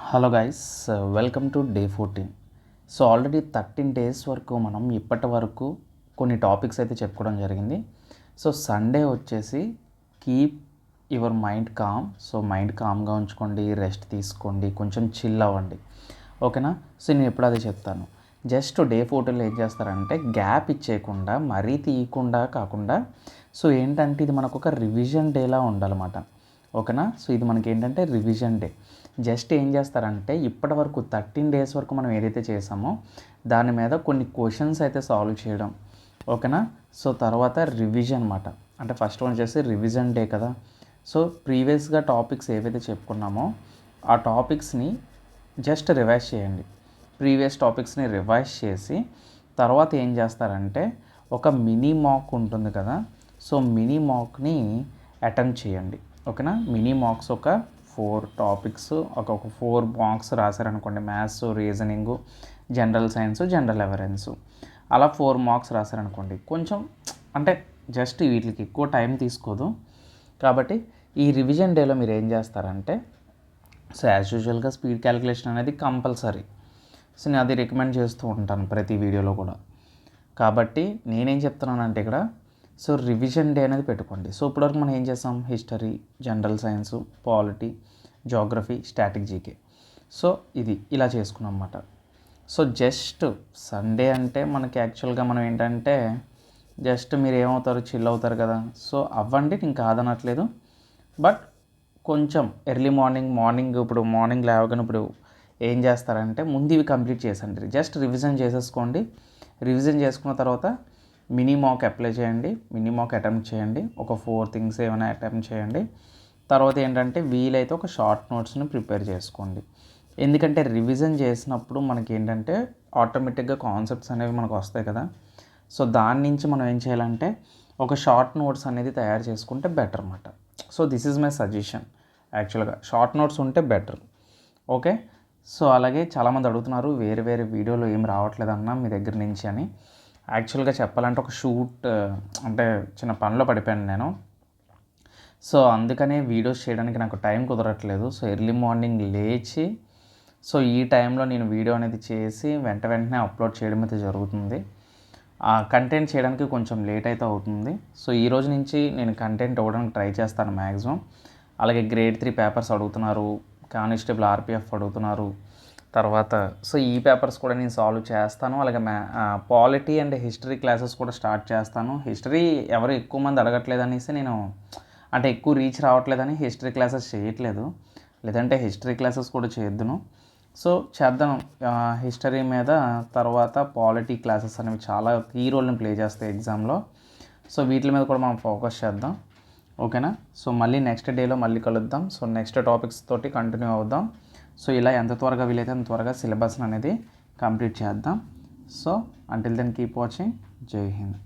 Hello guys, welcome to day 14. So already 13 days వరకు మనం ఇప్పటి వరకు కొన్ని టాపిక్స్ అయితే చెప్పుకోవడం జరిగింది. సో సండే వచ్చేసి keep your mind calm. So mind కామ్గా ఉంచుకోండి, రెస్ట్ తీసుకోండి, కొంచెం చిల్ అవ్వండి, ఓకేనా. సో నేను ఎప్పుడు అదే చెప్తాను. జస్ట్ డే 14లో ఏం చేస్తారంటే గ్యాప్ ఇచ్చేయకుండా, మరీ తీయకుండా కాకుండా, సో ఏంటంటే ఇది మనకు ఒక రివిజన్ డేలా ఉండాలన్నమాట, ఓకేనా. సో ఇది మనకి ఏంటంటే రివిజన్ డే. జస్ట్ ఏం చేస్తారంటే ఇప్పటి వరకు 13 డేస్ వరకు మనం ఏదైతే చేసామో దాని మీద కొన్ని క్వశ్చన్స్ అయితే సాల్వ్ చేయడం, ఓకేనా. సో తర్వాత రివిజన్ అనమాట. అంటే ఫస్ట్ వన్ వచ్చేసి రివిజన్ డే కదా. సో ప్రీవియస్గా టాపిక్స్ ఏవైతే చెప్పుకున్నామో ఆ టాపిక్స్ని జస్ట్ రివైజ్ చేయండి. ప్రీవియస్ టాపిక్స్ని రివైజ్ చేసి తర్వాత ఏం చేస్తారంటే ఒక మినీ మాక్ ఉంటుంది కదా. సో మినీ మాక్ని అటెంప్ట్ చేయండి, ఓకేనా. మినీ మార్క్స్ ఒక 4 టాపిక్స్, ఒక 4 మార్క్స్ రాశారనుకోండి. Maths, reasoning, general science, general awareness, అలా 4 మార్క్స్ రాశారనుకోండి. కొంచెం అంటే జస్ట్ వీటికి ఎక్కువ టైం తీసుకోదు కాబట్టి ఈ రివిజన్ డేలో మీరు ఏం చేస్తారంటే, సో యాజ్ యూజువల్గా స్పీడ్ క్యాలిక్యులేషన్ అనేది కంపల్సరీ. సో నేను అది రికమెండ్ చేస్తూ ఉంటాను ప్రతి వీడియోలో కూడా. కాబట్టి నేనేం చెప్తున్నానంటే ఇక్కడ సో రివిజన్ డే అనేది పెట్టుకోండి. సో ఇప్పటివరకు మనం ఏం చేస్తాం, history, general science, polity, geography, static, GK. So ఇది ఇలా చేసుకున్నాం అన్నమాట. సో జస్ట్ సండే అంటే మనకి యాక్చువల్గా మనం ఏంటంటే జస్ట్ మీరు ఏమవుతారు, చిల్ అవుతారు కదా. సో అవ్వండి, నేను కాదనట్లేదు. బట్ కొంచెం ఎర్లీ మార్నింగ్ ఇప్పుడు మార్నింగ్ లేవగానే ఇప్పుడు ఏం చేస్తారంటే ముందు ఇవి కంప్లీట్ చేసండి. జస్ట్ రివిజన్ చేసేసుకోండి. రివిజన్ చేసుకున్న తర్వాత మినీ మాక్ అప్లై చేయండి, మినీ మాక్ అటెంప్ట్ చేయండి. ఒక 4 థింగ్స్ ఏమైనా అటెంప్ట్ చేయండి. తర్వాత ఏంటంటే వీలైతే ఒక షార్ట్ నోట్స్ని ప్రిపేర్ చేసుకోండి. ఎందుకంటే రివిజన్ చేసినప్పుడు మనకి ఏంటంటే ఆటోమేటిక్గా కాన్సెప్ట్స్ అనేవి మనకు వస్తాయి కదా. సో దాని నుంచి మనం ఏం చేయాలంటే ఒక షార్ట్ నోట్స్ అనేది తయారు చేసుకుంటే బెటర్ అన్నమాట. So this is my suggestion. యాక్చువల్గా షార్ట్ నోట్స్ ఉంటే బెటర్, ఓకే. సో అలాగే చాలామంది అడుగుతున్నారు వేరే వీడియోలో ఏం రావట్లేదన్నా మీ దగ్గర నుంచి అని. యాక్చువల్గా చెప్పాలంటే ఒక షూట్ అంటే చిన్న పనిలో పడిపోయాను నేను. సో అందుకనే వీడియోస్ చేయడానికి నాకు టైం కుదరట్లేదు. సో ఎర్లీ మార్నింగ్ లేచి సో ఈ టైంలో నేను వీడియో అనేది చేసి వెంటనే అప్లోడ్ చేయడం అయితే జరుగుతుంది. ఆ కంటెంట్ చేయడానికి కొంచెం లేట్ అయితే అవుతుంది. సో ఈ రోజు నుంచి నేను కంటెంట్ ఇవ్వడానికి ట్రై చేస్తాను మ్యాక్సిమం. అలాగే గ్రేడ్ 3 పేపర్స్ అడుగుతున్నారు, కానిస్టేబుల్ ఆర్పిఎఫ్ అడుగుతున్నారు. తర్వాత సో ఈ పేపర్స్ కూడా నేను సాల్వ్ చేస్తాను. అలాగే పాలిటీ అండ్ హిస్టరీ క్లాసెస్ కూడా స్టార్ట్ చేస్తాను. హిస్టరీ ఎవరు ఎక్కువ మంది అడగట్లేదు అనేసి నేను అంటే ఎక్కువ రీచ్ రావట్లేదని హిస్టరీ క్లాసెస్ చేయట్లేదు. లేదంటే హిస్టరీ క్లాసెస్ కూడా చేద్దును. సో చేద్దాం హిస్టరీ మీద. తర్వాత పాలిటీ క్లాసెస్ అనేవి చాలా కీ రోల్ని ప్లే చేస్తాయి ఎగ్జామ్లో. సో వీటి మీద కూడా మనం ఫోకస్ చేద్దాం, ఓకేనా. సో మళ్ళీ నెక్స్ట్ డేలో మళ్ళీ కలుద్దాం. సో నెక్స్ట్ టాపిక్స్ తోటి కంటిన్యూ అవుదాం. సో ఇలా ఎంత త్వరగా వీలైతే అంత త్వరగా సిలబస్ని అనేది కంప్లీట్ చేద్దాం. So until then keep watching. జై హింద్.